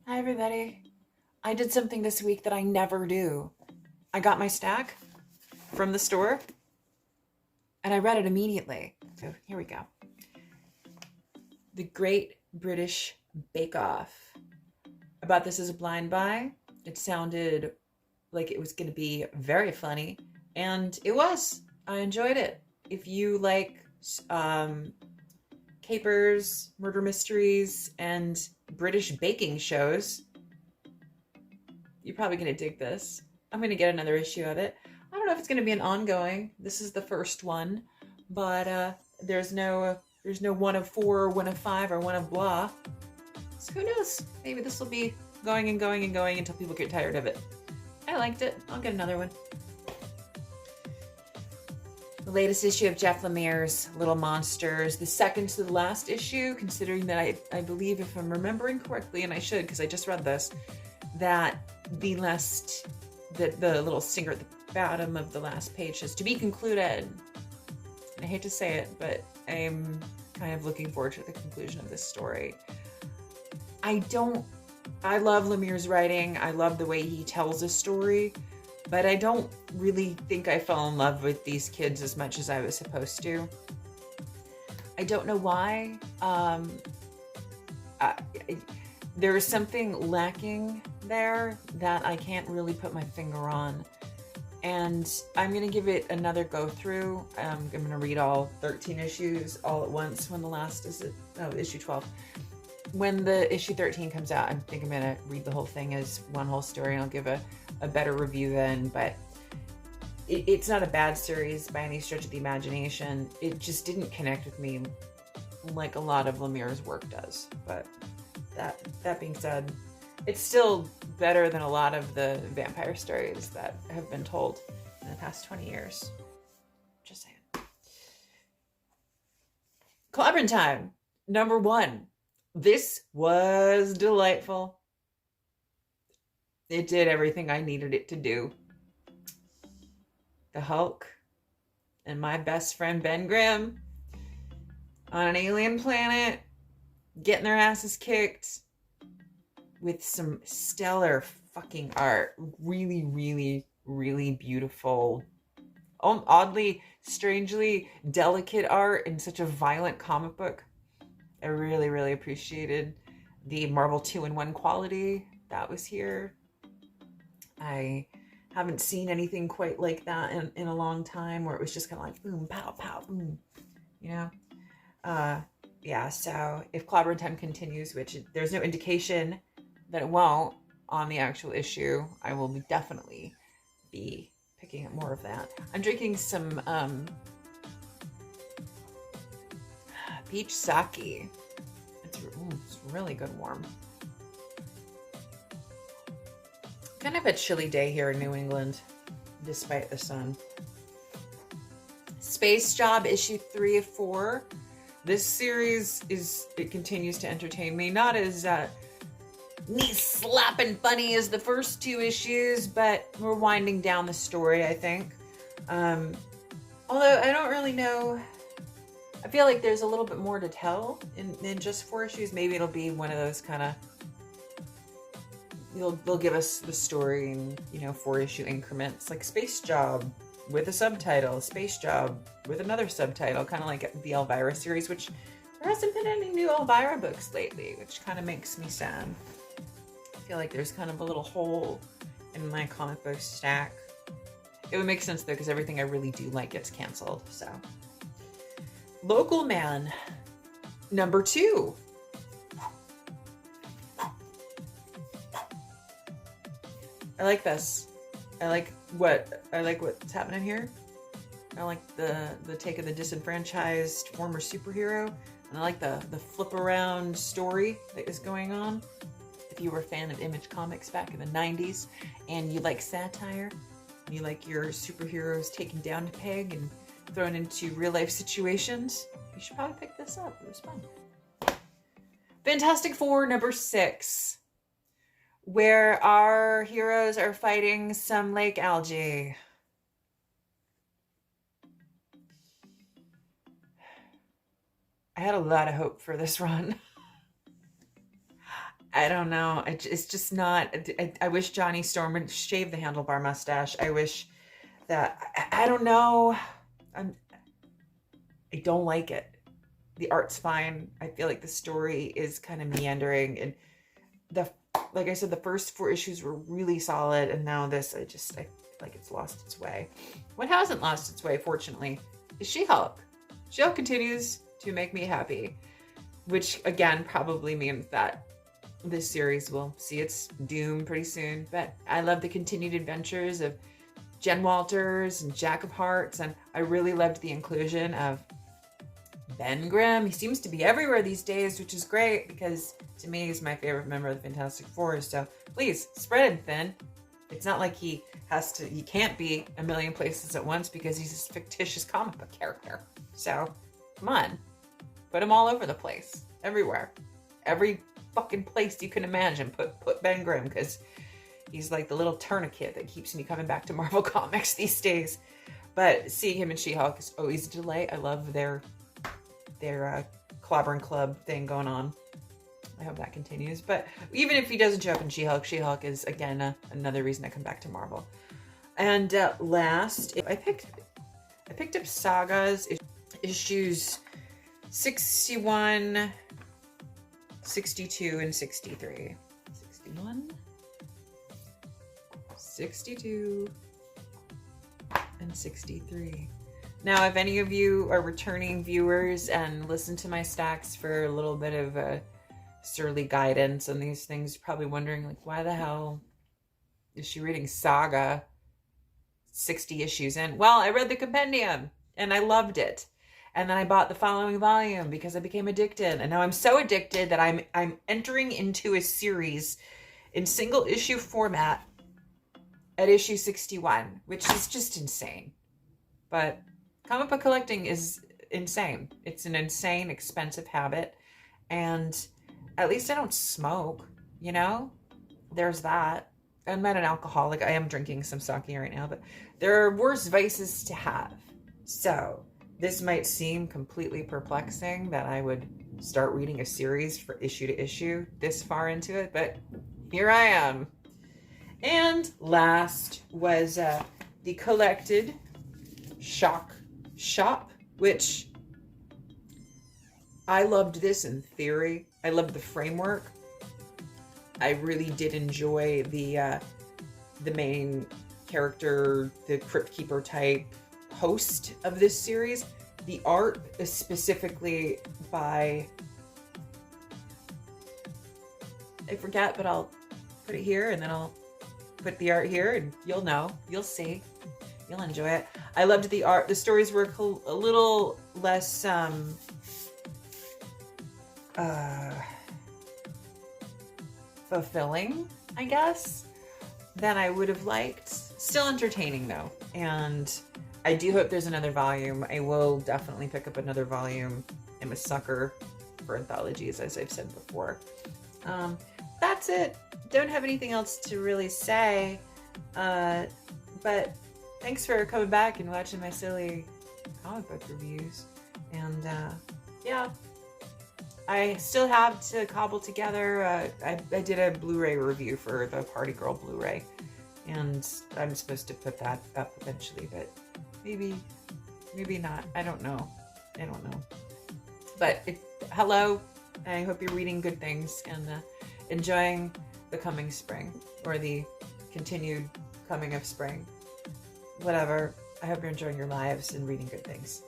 Hi, everybody. I did something this week that I never do. I got my stack from the store and I read it immediately. So here we go. The Great British Bake Off. I bought this as a blind buy. It sounded like it was going to be very funny, and it was. I enjoyed it. If you like um, capers, murder mysteries, and British baking shows, you're probably going to dig this. I'm going to get another issue of it. I don't know if it's going to be an ongoing. This is the first one, but there's no one of four, one of five, or one of blah. So who knows? Maybe this will be going and going and going until people get tired of it. I liked it. I'll get another one. The latest issue of Jeff Lemire's Little Monsters, the second to the last issue, considering that I believe, if I'm remembering correctly, and I should because I just read this, that the little stinger at the bottom of the last page says to be concluded. And I hate to say it, but I'm kind of looking forward to the conclusion of this story. I love Lemire's writing. I love the way he tells a story, but I don't really think I fell in love with these kids as much as I was supposed to. I don't know why. There is something lacking there that I can't really put my finger on. And I'm going to give it another go through. I'm going to read all 13 issues all at once when the last issue 12. When the issue 13 comes out, I think I'm going to read the whole thing as one whole story, and I'll give a better review then. But it's not a bad series by any stretch of the imagination. It just didn't connect with me like a lot of Lemire's work does. But that being said, it's still better than a lot of the vampire stories that have been told in the past 20 years. Just saying. Clobbering time, number 1. This was delightful. It did everything I needed it to do. The Hulk and my best friend Ben Grimm on an alien planet, getting their asses kicked with some stellar fucking art. Really, really, really beautiful, oddly, strangely delicate art in such a violent comic book. I really, really appreciated the Marvel 2-in-1 quality that was here. I haven't seen anything quite like that in a long time, where it was just kind of like boom, pow, pow, boom, you know? Yeah, so if Clobbering Time continues, which there's no indication that it won't on the actual issue, I will definitely be picking up more of that. I'm drinking some peach sake. It's really good warm. Kind of a chilly day here in New England, despite the sun. Space Job issue 3 of 4. This series it continues to entertain me. Not as knee-slapping funny as the first 2 issues, but we're winding down the story, I think. Although I don't really know. I feel like there's a little bit more to tell in just 4 issues. Maybe it'll be one of those kind of, they'll give us the story in 4-issue increments, like Space Job with a subtitle, Space Job with another subtitle, kind of like the Elvira series, which there hasn't been any new Elvira books lately, which kind of makes me sad. I feel like there's kind of a little hole in my comic book stack. It would make sense though, because everything I really do like gets canceled. So, Local Man, number 2. I like this. I like what's happening here. I like the take of the disenfranchised former superhero, and I like the flip around story that is going on. If you were a fan of Image Comics back in the 90s and you like satire, and you like your superheroes taken down a peg and thrown into real life situations, you should probably pick this up. It was fun. Fantastic Four number 6, where our heroes are fighting some lake algae. I had a lot of hope for this run. I don't know. It's just not. I wish Johnny Storm would shave the handlebar mustache. I wish that. I don't know. I'm, I don't like it. The art's fine. I feel like the story is kind of meandering, and the like I said, the first 4 issues were really solid, and now this, I feel like it's lost its way. What hasn't lost its way, fortunately, is She-Hulk. She-Hulk continues to make me happy, which again probably means that this series will see its doom pretty soon. But I love the continued adventures of Jen Walters and Jack of Hearts, and I really loved the inclusion of Ben Grimm. He seems to be everywhere these days, which is great because to me he's my favorite member of the Fantastic Four. So please spread him thin. It's not like he can't be a million places at once because he's a fictitious comic book character. So come on, put him all over the place, everywhere, every fucking place you can imagine. Put Ben Grimm, because he's like the little tourniquet that keeps me coming back to Marvel Comics these days. But seeing him in She-Hulk is always a delight. I love their clobbering club thing going on. I hope that continues. But even if he doesn't show up in She-Hulk, She-Hulk is again another reason I come back to Marvel. And last, I picked up Saga's issues 61, 62, and 63. 61, 62, and 63. Now, if any of you are returning viewers and listen to my stacks for a little bit of surly guidance on these things, you're probably wondering, like, why the hell is she reading Saga 60 issues in? Well, I read the compendium and I loved it. And then I bought the following volume because I became addicted. And now I'm so addicted that I'm entering into a series in single issue format at issue 61, which is just insane. But comic book collecting is insane. It's an insane, expensive habit. And at least I don't smoke, you know? There's that. I'm not an alcoholic. I am drinking some sake right now, but there are worse vices to have. So this might seem completely perplexing that I would start reading a series for issue to issue this far into it, but here I am. And last was the collected Shock Shop, which I loved this in theory. I loved the framework. I really did enjoy the main character, the Crypt Keeper type host of this series. The art is specifically by, I forget, but I'll put it here and then I'll put the art here and you'll know, you'll see, you'll enjoy it. I loved the art. The stories were a little less fulfilling, I guess, than I would have liked. Still entertaining though, and I do hope there's another volume. I will definitely pick up another volume. I'm a sucker for anthologies, as I've said before. That's it. Don't have anything else to really say, but thanks for coming back and watching my silly comic book reviews. And yeah, I still have to cobble together. I did a Blu-ray review for the Party Girl Blu-ray, and I'm supposed to put that up eventually, but maybe not. I don't know. But hello. I hope you're reading good things and enjoying the coming spring, or the continued coming of spring. Whatever. I hope you're enjoying your lives and reading good things.